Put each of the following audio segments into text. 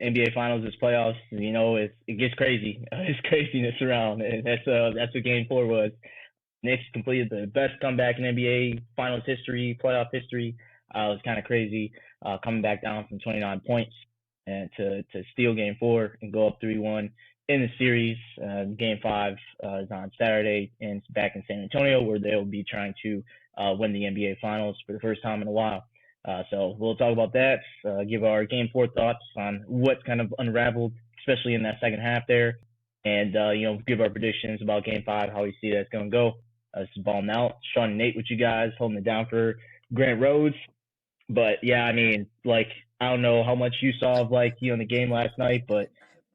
NBA Finals, this playoffs, it gets crazy. It's craziness around, and that's what Game 4 was. Knicks completed the best comeback in NBA Finals history, playoff history. It was kind of crazy, coming back down from 29 points and to steal Game 4 and go up 3-1 in the series. Game 5 is on Saturday, and it's back in San Antonio, where they'll be trying to win the NBA Finals for the first time in a while. So we'll talk about that, give our Game 4 thoughts on what kind of unraveled, especially in that second half there, and give our predictions about Game 5, how we see that's going to go. This is Ballin Out. Sean and Nate with you guys, holding it down for Grant Rhodes. But yeah, I mean, like, I don't know how much you saw of the game last night, but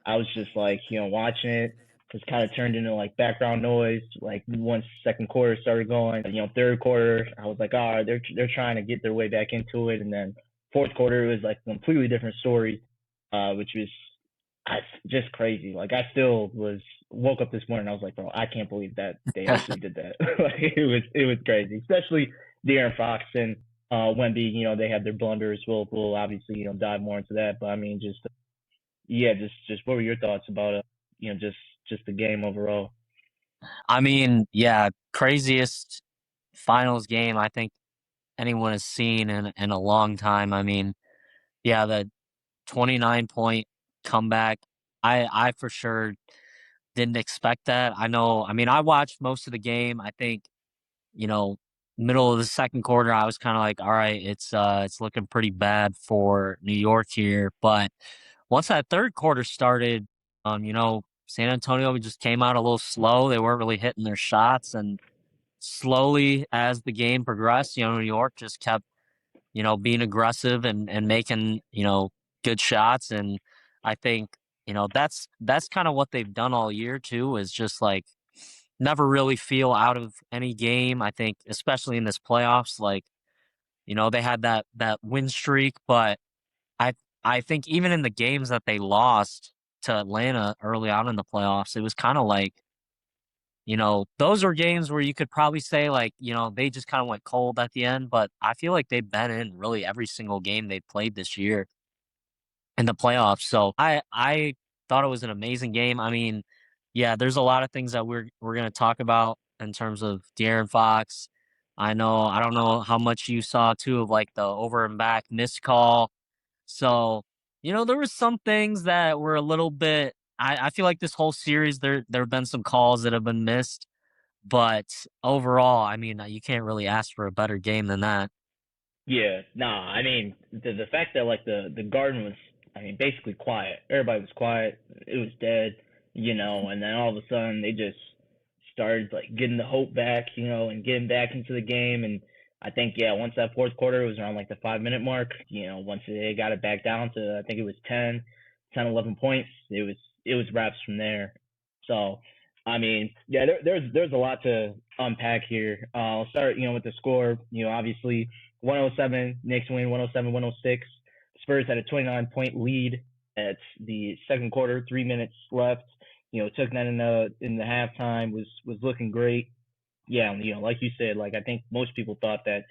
I was just watching it. Just kind of turned into background noise. Like once second quarter started going, third quarter, I was like, they're trying to get their way back into it. And then fourth quarter, it was like a completely different story, which was just crazy. Like I still woke up this morning, I was like, bro, I can't believe that they actually did that. It was crazy, especially De'Aaron Fox and Wemby. They had their blunders. We'll obviously dive more into that. But I mean, just what were your thoughts about just the game overall? I mean, yeah, craziest finals game I think anyone has seen in a long time. I mean, yeah, the 29-point comeback. I for sure didn't expect that. I mean, I watched most of the game. I think, you know, middle of the second quarter, I was kind of like, all right, it's looking pretty bad for New York here. But once that third quarter started, San Antonio just came out a little slow. They weren't really hitting their shots, and slowly as the game progressed, New York just kept, being aggressive and making, good shots. And I think, that's kind of what they've done all year too, is just never really feel out of any game. I think, especially in this playoffs, they had that win streak, but I I think even in the games that they lost to Atlanta early on in the playoffs, it was kind of those were games where you could probably say they just kind of went cold at the end, but I feel like they've been in really every single game they played this year in the playoffs. So I thought it was an amazing game. I mean, yeah, there's a lot of things that we're gonna talk about in terms of De'Aaron Fox. I don't know how much you saw too of the over and back missed call. So, there were some things that were a little bit. I feel like this whole series there have been some calls that have been missed, but overall, I mean, you can't really ask for a better game than that. Yeah, nah. I mean, the fact that the garden was, I mean, basically quiet. Everybody was quiet. It was dead, and then all of a sudden they just started getting the hope back, and getting back into the game. And I think, yeah, once that fourth quarter was around the 5 minute mark, once they got it back down to, I think it was 11 points, it was wraps from there. So, I mean, yeah, there's a lot to unpack here. I'll start, with the score. Obviously 107, Knicks win 107-106. Spurs had a 29-point lead at the second quarter, 3 minutes left. Took that in the halftime, was looking great. Yeah, like you said, I think most people thought that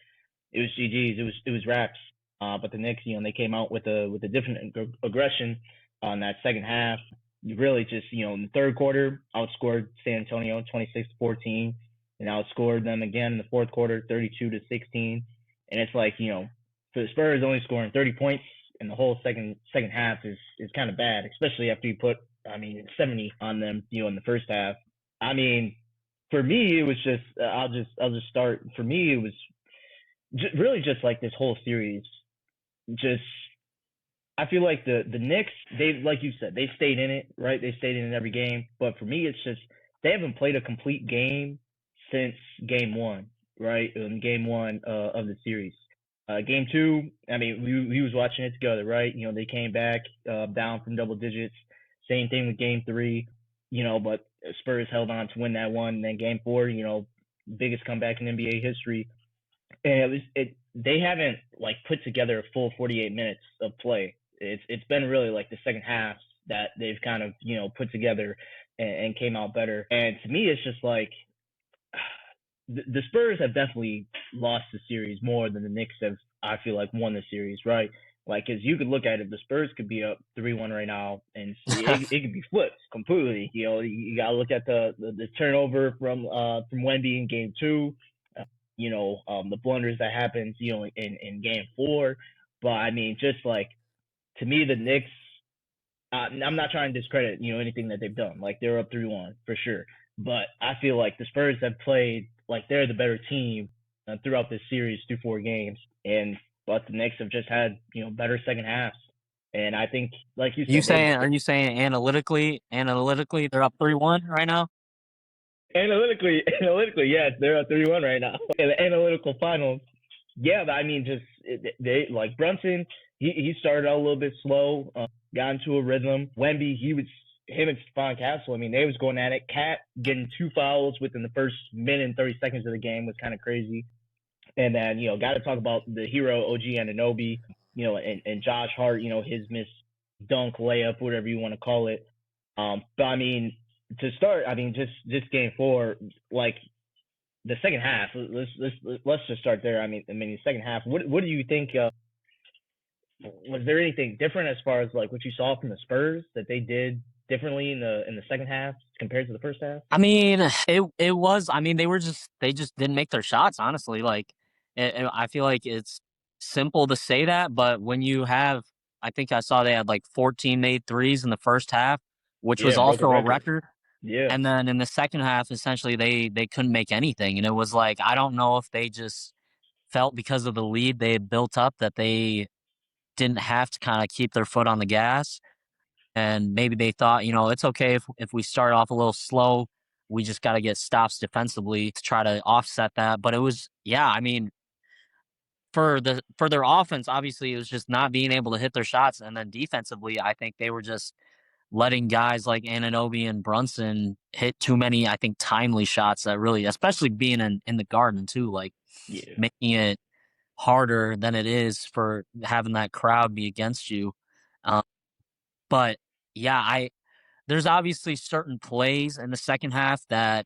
it was GG's, it was wraps. But the Knicks, they came out with a different aggression on that second half. You really just, in the third quarter, outscored San Antonio 26-14, and outscored them again in the fourth quarter 32-16. And it's for the Spurs only scoring 30 points in the whole second half is kind of bad, especially after you put, 70 on them, in the first half. I mean, for me, it was just I'll just start. For me, it was really just this whole series. Just I feel like the Knicks, they, like you said, they stayed in it, right? They stayed in every game. But for me, it's just they haven't played a complete game since game one, right? In game one of the series. Game two, I mean, we was watching it together, right? They came back down from double digits. Same thing with game three, but Spurs held on to win that one. And then game four, biggest comeback in NBA history. And they haven't put together a full 48 minutes of play. It's been really the second half that they've kind of put together and came out better. And to me, it's just the Spurs have definitely lost the series more than the Knicks have. I feel won the series, right? Like, cause you could look at it, the Spurs could be up 3-1 right now, and it could be flipped completely. You gotta look at the turnover from Wemby in game two, the blunders that happens, in game four. But I mean, just like to me, the Knicks. I'm not trying to discredit anything that they've done. Like they're up 3-1 for sure, but I feel like the Spurs have played like they're the better team throughout this series through 4 games, and but the Knicks have just had better second halves, and I think like you You said, saying are you saying analytically they're up 3-1 right now? analytically, yes, they're up 3-1 right now. In the analytical finals, yeah, but I mean, just they like Brunson. He started out a little bit slow, got into a rhythm. Wemby, him and Stephon Castle. I mean, they was going at it. Cat getting 2 fouls within the first minute and 30 seconds of the game was kind of crazy. And then got to talk about the hero OG Anunoby, and Josh Hart. His missed dunk, layup, whatever you want to call it. But I mean, to start, I mean, just game four, like the second half. Let's just start there. I mean, the second half. What do you think? Was there anything different as far as like what you saw from the Spurs that they did differently in the second half compared to the first half? I mean, it was. I mean, they just didn't make their shots. Honestly, like I feel like it's simple to say that, but when you have, I think I saw they had like 14 made threes in the first half, which was Yeah, broke a also a record. record. Yeah, And then in the second half, essentially they couldn't make anything, and it was like I don't know if they just felt because of the lead they had built up that they didn't have to kind of keep their foot on the gas. And maybe they thought, it's okay if we start off a little slow. We just got to get stops defensively to try to offset that. But it was, yeah, I mean, for their offense, obviously, it was just not being able to hit their shots. And then defensively, I think they were just letting guys like Anunoby and Brunson hit too many, I think, timely shots that really, especially being in the Garden too, like yeah, making it harder than it is for having that crowd be against you. Um, but yeah, there's obviously certain plays in the second half that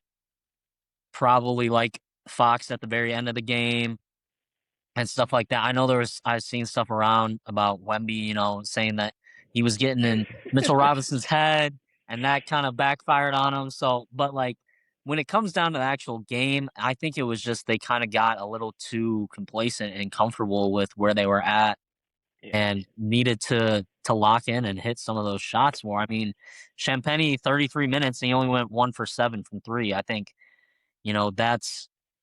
probably like Fox at the very end of the game and stuff like that. I know I've seen stuff around about Wemby, saying that he was getting in Mitchell Robinson's head and that kind of backfired on him. So, but like when it comes down to the actual game, I think it was just they kind of got a little too complacent and comfortable with where they were at yeah, and needed to lock in and hit some of those shots more. I mean, Champagny 33 minutes and he only went 1 for 7 from 3. I think,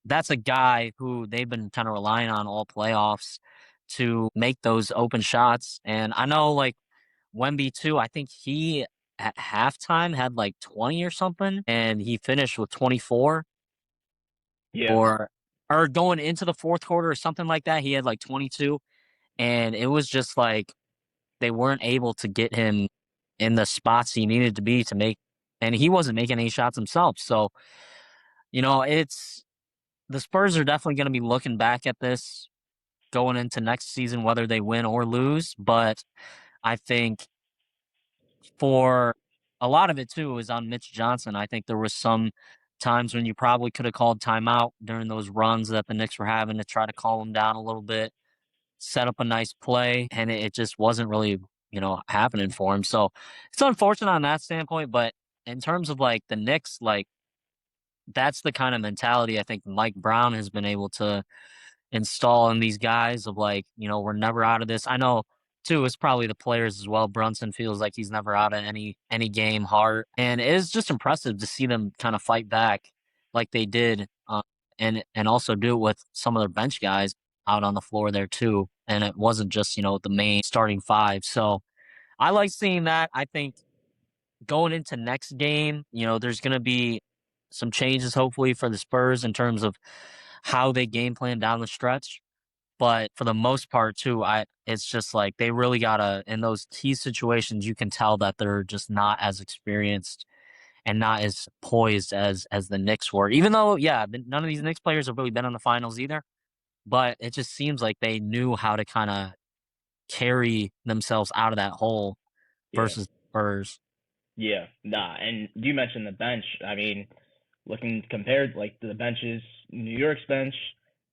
that's a guy who they've been kind of relying on all playoffs to make those open shots. And I know like Wemby too, I think he at halftime had like 20 or something and he finished with 24 yeah, or going into the fourth quarter or something like that. He had like 22 and it was just like they weren't able to get him in the spots he needed to be to make, and he wasn't making any shots himself. So, it's the Spurs are definitely going to be looking back at this going into next season, whether they win or lose. But I think for a lot of it too is on Mitch Johnson. I think there was some times when you probably could have called timeout during those runs that the Knicks were having to try to calm him down a little bit, set up a nice play, and it just wasn't really, happening for him. So it's unfortunate on that standpoint, but in terms of like the Knicks, like that's the kind of mentality I think Mike Brown has been able to install in these guys of like, we're never out of this. I know too, it's probably the players as well. Brunson feels like he's never out of any game hard. And it is just impressive to see them kind of fight back like they did. And also do it with some of their bench guys out on the floor there too. And it wasn't just, the main starting five. So I like seeing that. I think going into next game, there's gonna be some changes hopefully for the Spurs in terms of how they game plan down the stretch. But for the most part too, it's just like they really gotta in those key situations, you can tell that they're just not as experienced and not as poised as the Knicks were. Even though, yeah, none of these Knicks players have really been in the finals either. But it just seems like they knew how to kind of carry themselves out of that hole yeah, versus Spurs. yeah. Nah, and you mentioned the bench. I mean, looking compared like to the benches, New York's bench.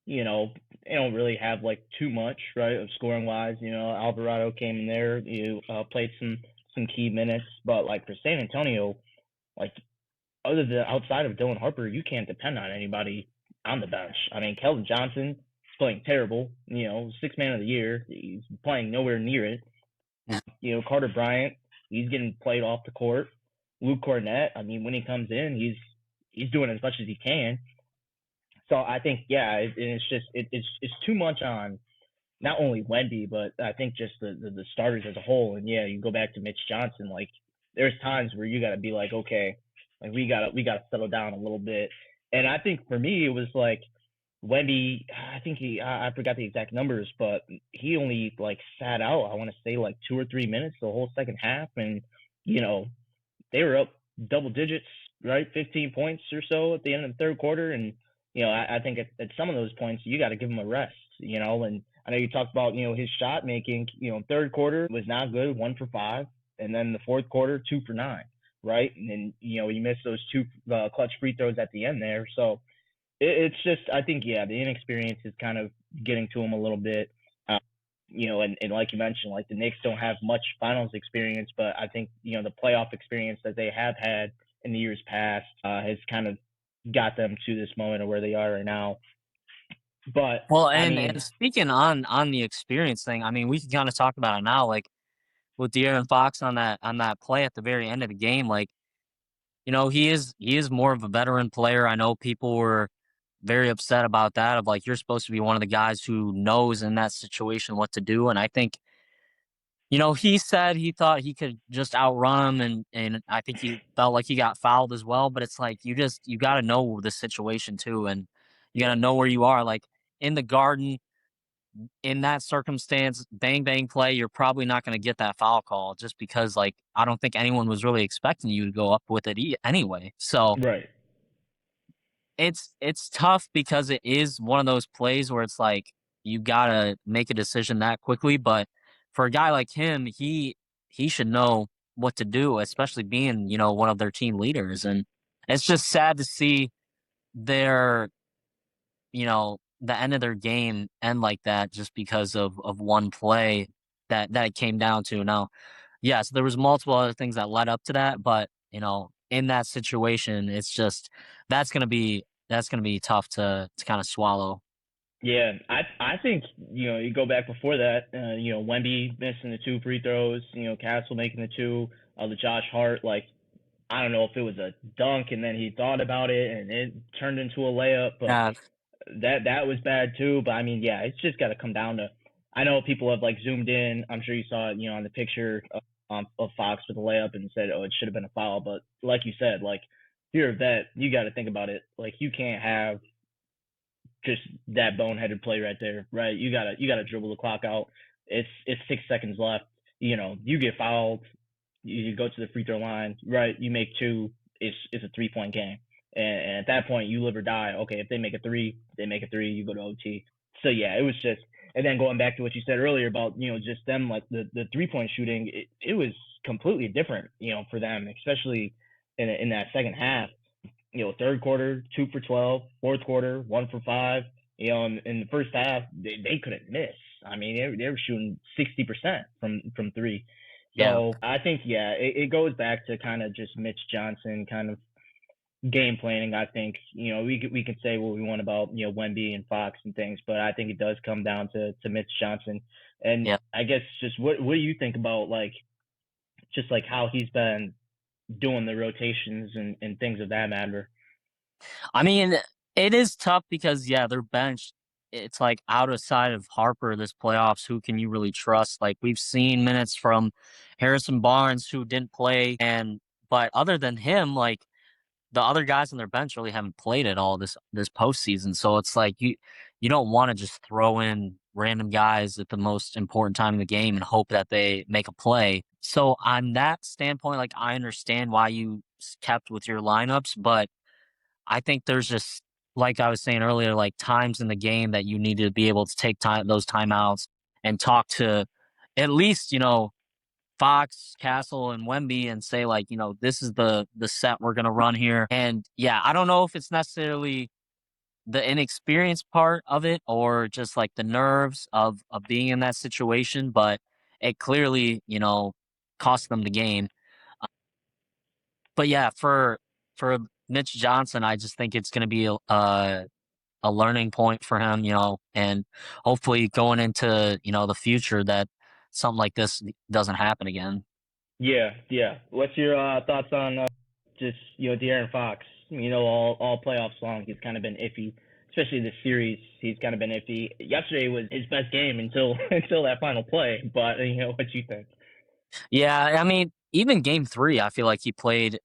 you know, they don't really have like too much, right, of scoring wise. You know, Alvarado came in there, played some key minutes, but like for San Antonio, like other than outside of Dylan Harper, you can't depend on anybody on the bench. I mean, Keldon Johnson is playing terrible. You know, six man of the year, he's playing nowhere near it. You know, Carter Bryant, he's getting played off the court. Luke Cornett, I mean, when he comes in, he's doing as much as he can. So I think, yeah, it's just it's too much on not only Wemby, but I think just the starters as a whole. And yeah, you go back to Mitch Johnson. Like there's times where you got to be like, okay, like we gotta settle down a little bit. And I think for me, it was like Wemby. I think I forgot the exact numbers, but he only like sat out. I want to say like 2 or 3 minutes the whole second half, and you know they were up double digits, right? 15 points or so at the end of the third quarter. And, I think at some of those points, you got to give him a rest, and I know you talked about, his shot making, third quarter was not good, 1 for 5. And then the fourth quarter, 2 for 9, right? And then, he missed those two clutch free throws at the end there. So it's just, I think, yeah, the inexperience is kind of getting to him a little bit. And like you mentioned, like the Knicks don't have much finals experience, but I think, the playoff experience that they have had in the years past has kind of got them to this moment of where they are right now. But Well, I and mean, speaking on the experience thing, I mean, we can kind of talk about it now, like with De'Aaron Fox on that play at the very end of the game. Like, he is more of a veteran player. I know people were very upset about that. Of like, you're supposed to be one of the guys who knows in that situation what to do. And I think, he said he thought he could just outrun him, and I think he felt like he got fouled as well. But it's like you got to know the situation too, and you got yeah, to know where you are. Like in the Garden, in that circumstance, bang bang play, you're probably not going to get that foul call just because like I don't think anyone was really expecting you to go up with it anyway. So right, it's tough because it is one of those plays where it's like you gotta make a decision that quickly. But for a guy like him, he should know what to do, especially being one of their team leaders. And it's just sad to see their the end of their game end like that just because of one play that it came down to. Now, yes, there was multiple other things that led up to that, but in that situation, it's just that's gonna be tough to kind of swallow. yeah. I think you go back before that. Wemby missing the two free throws. Castle making the two. The Josh Hart, like I don't know if it was a dunk and then he thought about it and it turned into a layup, but Yeah, that was bad too. But I mean, yeah, it's just got to come down to. I know people have like zoomed in. I'm sure you saw it, on the picture of Fox with the layup and said, "Oh, it should have been a foul." But like you said, like if you're a vet, you got to think about it. Like you can't have just that boneheaded play right there, right? You gotta dribble the clock out. It's 6 seconds left. You get fouled. You go to the free throw line, right? You make two. It's a 3 point game. And at that point, you live or die. Okay, if they make a three, they make a three. You go to OT. So yeah, it was just. And then going back to what you said earlier about just them like the 3 point shooting, it was completely different for them, especially in that second half. Third quarter 2 for 12, fourth quarter 1 for 5. In the first half they couldn't miss. I mean they were shooting 60% from three. yeah. So I think yeah, it goes back to kind of just Mitch Johnson kind of game planning. I think we can say what we want about Wemby and Fox and things, but I think it does come down to Mitch Johnson. And Yeah. I guess just what do you think about like just like how he's been doing the rotations and things of that matter? I mean, it is tough because yeah, their bench. It's like out of sight of Harper this playoffs. Who can you really trust? Like we've seen minutes from Harrison Barnes who didn't play, and but other than him, like the other guys on their bench really haven't played at all this postseason. So it's like you don't want to just throw in random guys at the most important time in the game and hope that they make a play. So on that standpoint, like I understand why you kept with your lineups, but I think there's just like I was saying earlier, like times in the game that you need to be able to take those timeouts and talk to at least Fox, Castle, and Wemby and say like, this is the set we're gonna run here. And yeah, I don't know if it's necessarily the inexperience part of it or just like the nerves of being in that situation, but it clearly, cost them the game. But yeah, for Mitch Johnson, I just think it's going to be a learning point for him, and hopefully going into, the future that something like this doesn't happen again. Yeah, yeah. What's your thoughts on just De'Aaron Fox? All playoffs long, he's kind of been iffy, especially this series. He's kind of been iffy. Yesterday was his best game until until that final play. But what you think? Yeah, I mean, even game 3, I feel like he played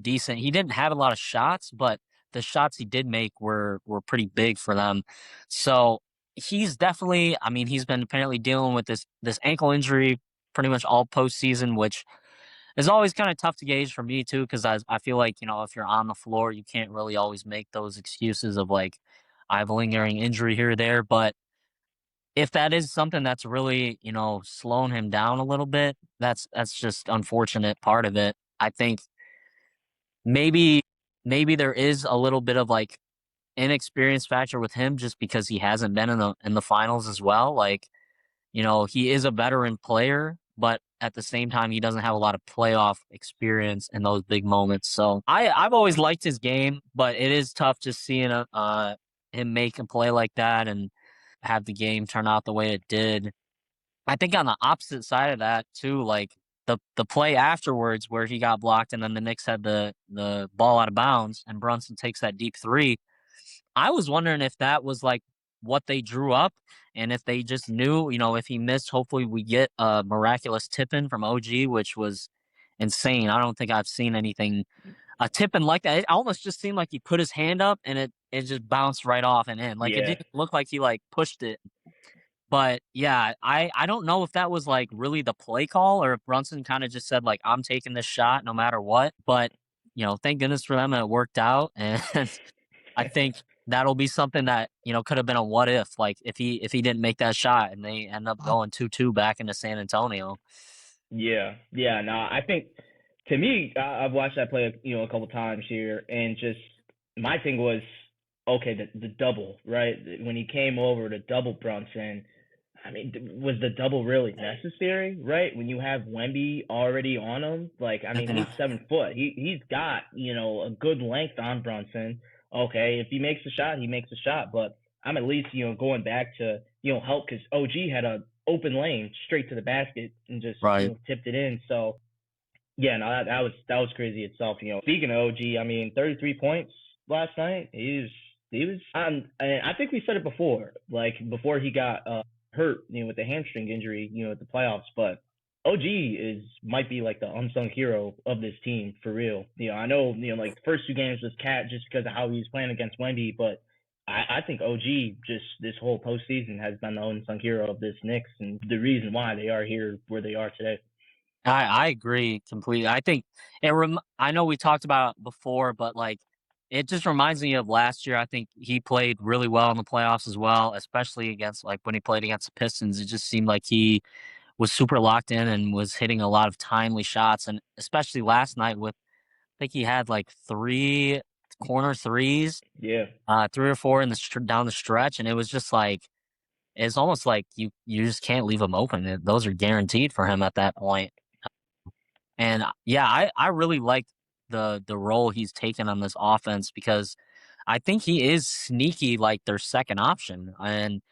decent. He didn't have a lot of shots, but the shots he did make were pretty big for them. So he's definitely, I mean, he's been apparently dealing with this ankle injury pretty much all postseason, which is always kind of tough to gauge for me too, because I feel like, if you're on the floor, you can't really always make those excuses of like I have a lingering injury here or there. But if that is something that's really, slowing him down a little bit, that's just unfortunate part of it. I think maybe maybe there is a little bit of like inexperience factor with him just because he hasn't been in the finals as well. Like, he is a veteran player, but at the same time he doesn't have a lot of playoff experience in those big moments. So I've always liked his game, but it is tough just seeing him make a play like that and have the game turn out the way it did. I think on the opposite side of that too, like the play afterwards where he got blocked and then the Knicks had the ball out of bounds and Brunson takes that deep three. I was wondering if that was like what they drew up and if they just knew, if he missed, hopefully we get a miraculous tip in from OG, which was insane. I don't think I've seen anything a tip in like that. It almost just seemed like he put his hand up and it just bounced right off and in. Like it Yeah, didn't look like he like pushed it, but yeah, I don't know if that was like really the play call or if Brunson kind of just said like I'm taking this shot no matter what. But thank goodness for them it worked out, and I think that'll be something that could have been a what if, like if he didn't make that shot and they end up going 2-2 back into San Antonio. yeah, yeah. No, I think to me, I've watched that play, a couple times here, and just my thing was okay, the double, right? When he came over to double Brunson, I mean, was the double really necessary, right? When you have Wemby already on him, like, I mean, he's 7 foot. He's got a good length on Brunson. Okay, if he makes a shot, he makes a shot. But I'm at least going back to help because OG had a open lane straight to the basket and just Right. tipped it in. So yeah, no, that was crazy itself. Speaking of OG, I mean, 33 points last night. He was on. And I think we said it before, like before he got hurt, with the hamstring injury, at the playoffs. But OG might be like the unsung hero of this team for real. I know, like the first two games was Cat just because of how he's playing against Wemby, but I think OG just this whole postseason has been the unsung hero of this Knicks and the reason why they are here where they are today. I agree completely. I think I know we talked about it before, but like it just reminds me of last year. I think he played really well in the playoffs as well, especially against like when he played against the Pistons. It just seemed like he was super locked in and was hitting a lot of timely shots, and especially last night with I think he had like 3 corner threes, Yeah. 3 or 4 in down the stretch, and it was just like it's almost like you just can't leave them open. Those are guaranteed for him at that point. And yeah, I really like the role he's taken on this offense because I think he is sneaky like their second option. And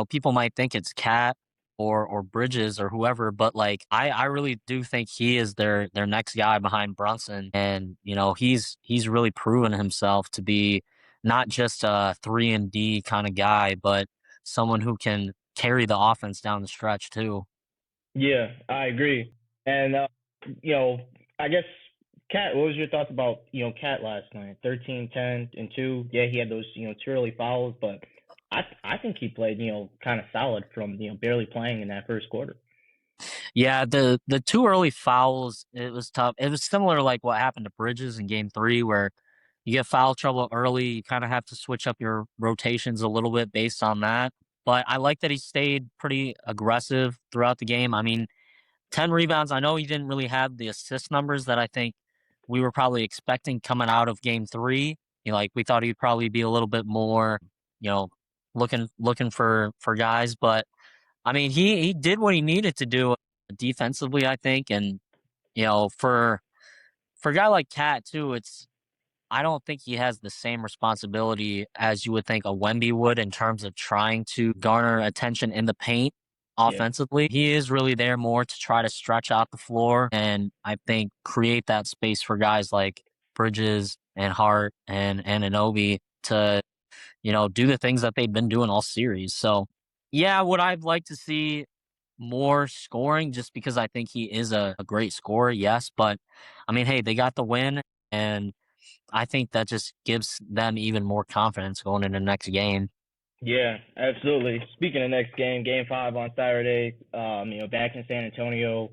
people might think it's Cat or Bridges or whoever, but like I really do think he is their next guy behind Brunson. And he's really proven himself to be not just a 3 and D kind of guy, but someone who can carry the offense down the stretch too. Yeah, I agree. And you know, I guess Cat, what was your thoughts about, Cat last night? 13, 10, and 2. Yeah, he had those, two early fouls, but I think he played, kind of solid from, barely playing in that first quarter. Yeah, the 2 early fouls, it was tough. It was similar to, like, what happened to Bridges in game 3 where you get foul trouble early, you kinda have to switch up your rotations a little bit based on that, but I like that he stayed pretty aggressive throughout the game. I mean, 10 rebounds, I know he didn't really have the assist numbers that I think we were probably expecting coming out of game 3, Like we thought he'd probably be a little bit more, you know, looking for guys, but I mean, he did what he needed to do defensively, I think, and for a guy like Cat too, I don't think he has the same responsibility as you would think a Wemby would in terms of trying to garner attention in the paint Yeah, offensively. He is really there more to try to stretch out the floor and I think create that space for guys like Bridges and Hart and Anobi to, do the things that they've been doing all series. So yeah, would I like to see more scoring just because I think he is a great scorer? Yes. But I mean, hey, they got the win and I think that just gives them even more confidence going into the next game. yeah, absolutely. Speaking of next game, Game 5 on Saturday. Back in San Antonio,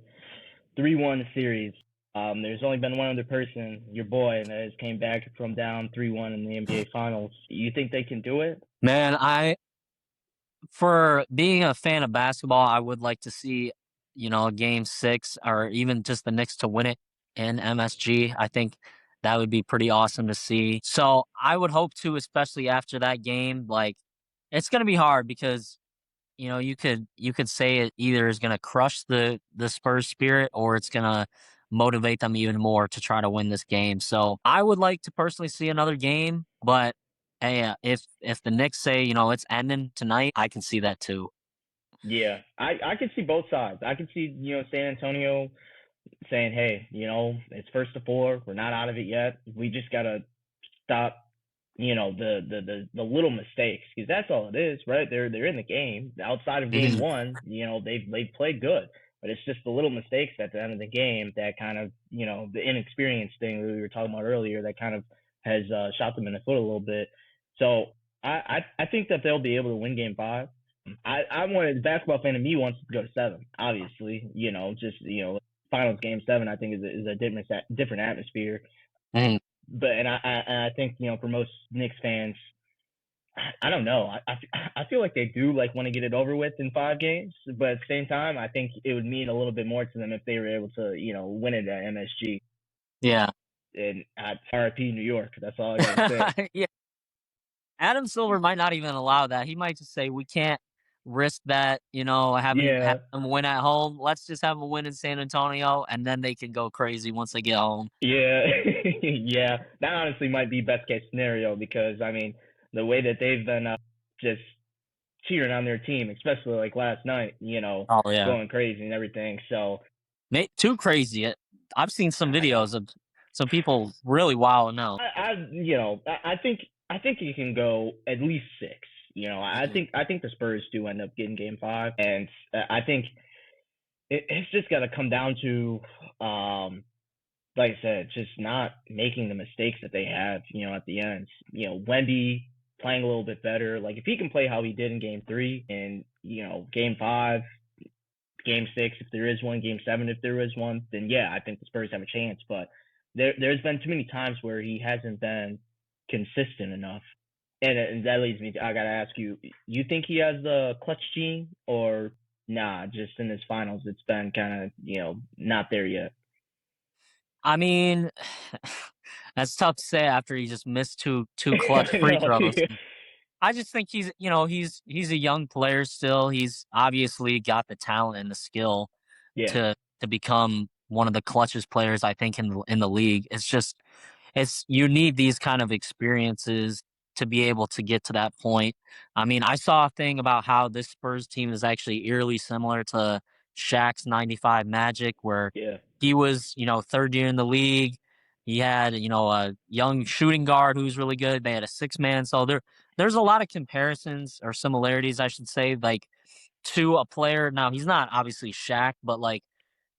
3-1 series. There's only been one other person, your boy, that has came back from down 3-1 in the NBA Finals. You think they can do it? Man, for being a fan of basketball, I would like to see, a game 6 or even just the Knicks to win it in MSG. I think that would be pretty awesome to see. So I would hope to, especially after that game. Like, it's going to be hard because you could say it either is going to crush the Spurs spirit or it's going to motivate them even more to try to win this game. So I would like to personally see another game, but hey, if the Knicks say it's ending tonight, I can see that too. Yeah, I can see both sides. I can see San Antonio saying, hey, it's first to four. We're not out of it yet. We just gotta stop, the little mistakes because that's all it is, right? They're in the game. Outside of game Mhm. one, they've played good, but it's just the little mistakes at the end of the game that kind of the inexperience thing that we were talking about earlier that kind of has shot them in the foot a little bit. So I think that they'll be able to win game 5. I wanted the basketball fan in me wants to go to 7. Obviously, just finals game 7. I think is a different atmosphere. Mhm. But and I think for most Knicks fans, I don't know. I feel like they do like want to get it over with in 5 games, but at the same time, I think it would mean a little bit more to them if they were able to win it at MSG Yeah. and at RIP New York. That's all I got to say. Yeah. Adam Silver might not even allow that. He might just say we can't risk that, have Yeah, them win at home. Let's just have them win in San Antonio and then they can go crazy once they get home. yeah, yeah. That honestly might be best case scenario because I mean the way that they've been just cheering on their team, especially like last night, Oh yeah. going crazy and everything. So Too crazy. I've seen some videos of some people really wilding out. I think you can go at least 6. I Mhm. think I think the Spurs do end up getting game 5, and I think it's just got to come down to, like I said, just not making the mistakes that they have, at the end. Wemby playing a little bit better. Like if he can play how he did in game 3 and game 5, game 6 if there is one, game 7 if there is one, then yeah, I think the Spurs have a chance. But there's been too many times where he hasn't been consistent enough, and that leads me to I gotta ask you: you think he has the clutch gene, or nah? Just in his finals, it's been kind of not there yet. I mean, that's tough to say after he just missed two clutch I free know. throws. I just think he's a young player still. He's obviously got the talent and the skill Yeah, to become one of the clutchest players I think in the league. It's you need these kind of experiences to be able to get to that point. I mean, I saw a thing about how this Spurs team is actually eerily similar to Shaq's 95 Magic, where yeah, he was, third year in the league. He had, a young shooting guard who's really good. They had a six man. So there's a lot of comparisons or similarities, I should say, like to a player. Now, he's not obviously Shaq, but like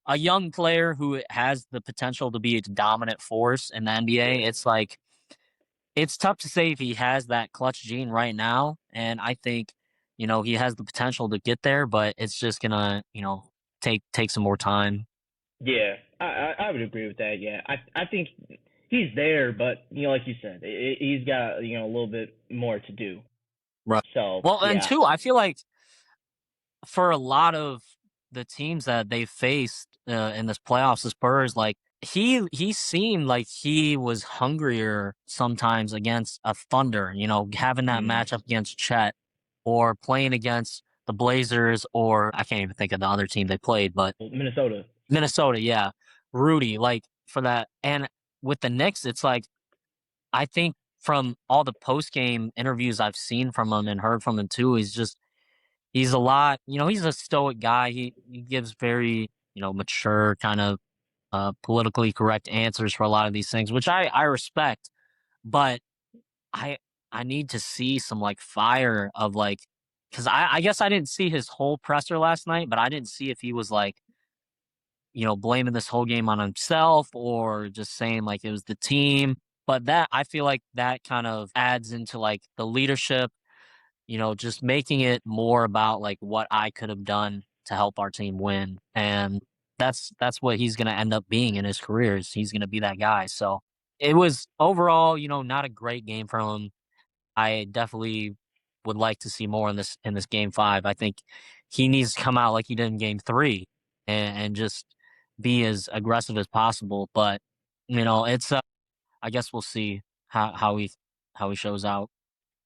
a young player who has the potential to be a dominant force in the NBA. yeah. It's like it's tough to say if he has that clutch gene right now, and I think he has the potential to get there, but it's just gonna take some more time. Yeah, I would agree with that. Yeah, I think he's there, but like you said, he's got a little bit more to do. Right. So Well, and yeah, two, I feel like for a lot of the teams that they faced, in this playoffs, the Spurs, like he seemed like he was hungrier sometimes against a Thunder, having that Mm. matchup against Chet or playing against the Blazers, or I can't even think of the other team they played, but Minnesota. Minnesota, yeah. Rudy, like for that. And with the Knicks, it's like I think from all the post game interviews I've seen from him and heard from him too, he's a lot, he's a stoic guy. He gives very, mature kind of politically correct answers for a lot of these things, which I respect. But I I need to see some like fire of like because I guess I didn't see his whole presser last night, but I didn't see if he was like, blaming this whole game on himself or just saying like it was the team. But that I feel like that kind of adds into like the leadership, just making it more about like what I could have done to help our team win. And that's what he's gonna end up being in his career is he's gonna be that guy. So it was overall, not a great game from him. I definitely would like to see more in this game five. I think he needs to come out like he did in game three and just be as aggressive as possible. But it's I guess we'll see how he shows out.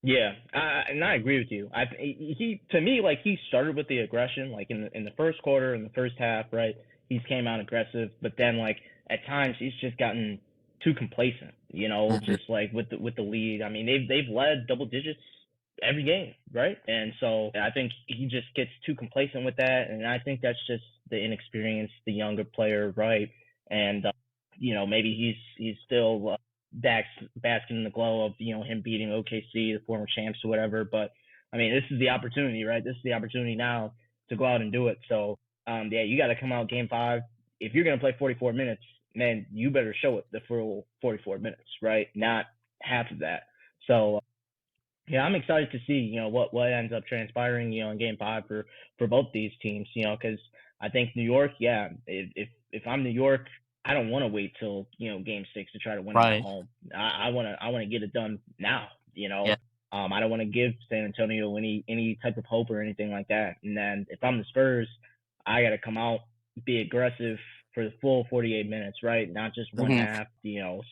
Yeah, and I agree with you. He to me like he started with the aggression like in the first quarter in the first half, right? He's came out aggressive, but then like at times he's just gotten too complacent, Mhm. just like with the lead. I mean, they've led double digits every game, right? And so I think he just gets too complacent with that, and I think that's just the inexperience, the younger player, right? And maybe he's still basking in the glow of him beating OKC, the former champs or whatever. But I mean, this is the opportunity, right? This is the opportunity now to go out and do it. So yeah, you got to come out game five. If you're gonna play 44 minutes, man, you better show it the full 44 minutes, right? Not half of that. So yeah, I'm excited to see what ends up transpiring in Game Five for both these teams. Because I think New York, yeah, if I'm New York, I don't want to wait till Game Six to try to win it at Right. home. I want to get it done now. Yeah. I don't want to give San Antonio any type of hope or anything like that. And then if I'm the Spurs, I got to come out, be aggressive for the full 48 minutes, right? Not just one Mhm. half.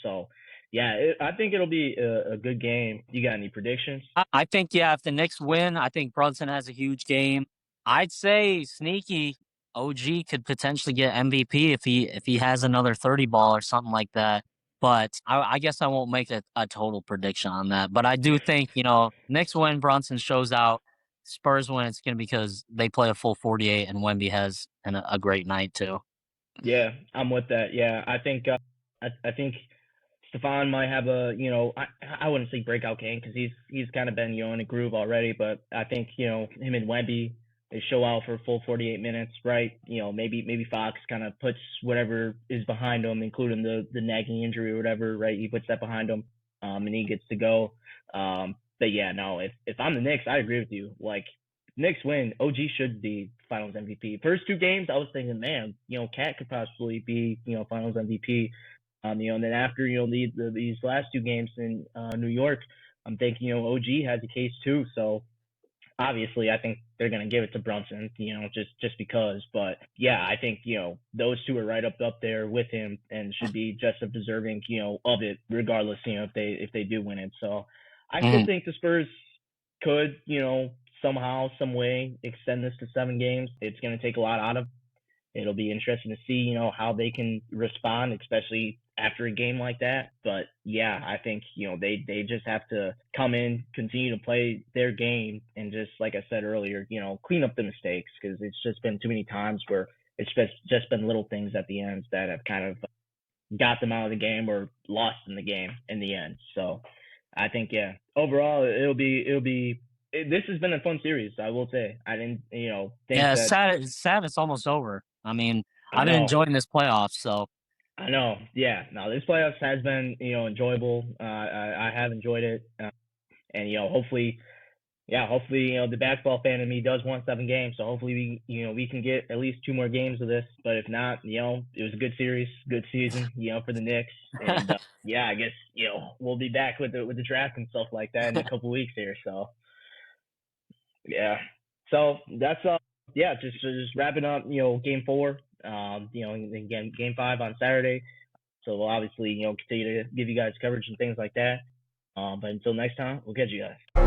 So yeah, I think it'll be a good game. You got any predictions? I think, yeah, if the Knicks win, I think Brunson has a huge game. I'd say sneaky OG could potentially get MVP if he has another 30 ball or something like that. But I guess I won't make a total prediction on that. But I do think, Knicks win, Brunson shows out. Spurs win, it's gonna be because they play a full 48 and Wemby has a great night too. Yeah, I'm with that. Yeah, I think Stefan might have I wouldn't say breakout game because he's kind of been in a groove already, but I think him and Wemby they show out for a full 48 minutes, right? Maybe Fox kind of puts whatever is behind him, including the nagging injury or whatever, right? He puts that behind him, and he gets to go. But yeah, no, if I'm the Knicks, I agree with you. Like Knicks win, OG should be Finals MVP. First two games, I was thinking, man, Cat could possibly be Finals MVP. And then after these last two games in New York, I'm thinking OG has a case too. So obviously, I think they're gonna give it to Brunson, just because. But yeah, I think those two are right up there with him and should be just as deserving of it, regardless if they do win it. So I still Mhm. think the Spurs could somehow some way extend this to 7 games. It's gonna take a lot out of it'll be interesting to see, how they can respond, especially after a game like that. But yeah, I think, they just have to come in, continue to play their game, and just like I said earlier, clean up the mistakes because it's just been too many times where it's just been little things at the end that have kind of got them out of the game or lost in the game in the end. So I think yeah, overall this has been a fun series. I will say I didn't think Yeah, it's that sad. It's sad. It's almost over. I mean, I I've been know enjoying this playoffs, so. I know. Yeah. No, this playoffs has been, enjoyable. I have enjoyed it. And, hopefully, yeah, hopefully, the basketball fan in me does want 7 games. So hopefully we can get at least 2 more games of this. But if not, it was a good series, good season, for the Knicks. And, yeah, I guess, we'll be back with the draft and stuff like that in a couple weeks here. So, yeah. So that's, yeah, just wrapping up, game 4. in game 5 on Saturday. So we'll obviously, continue to give you guys coverage and things like that. But until next time, we'll catch you guys.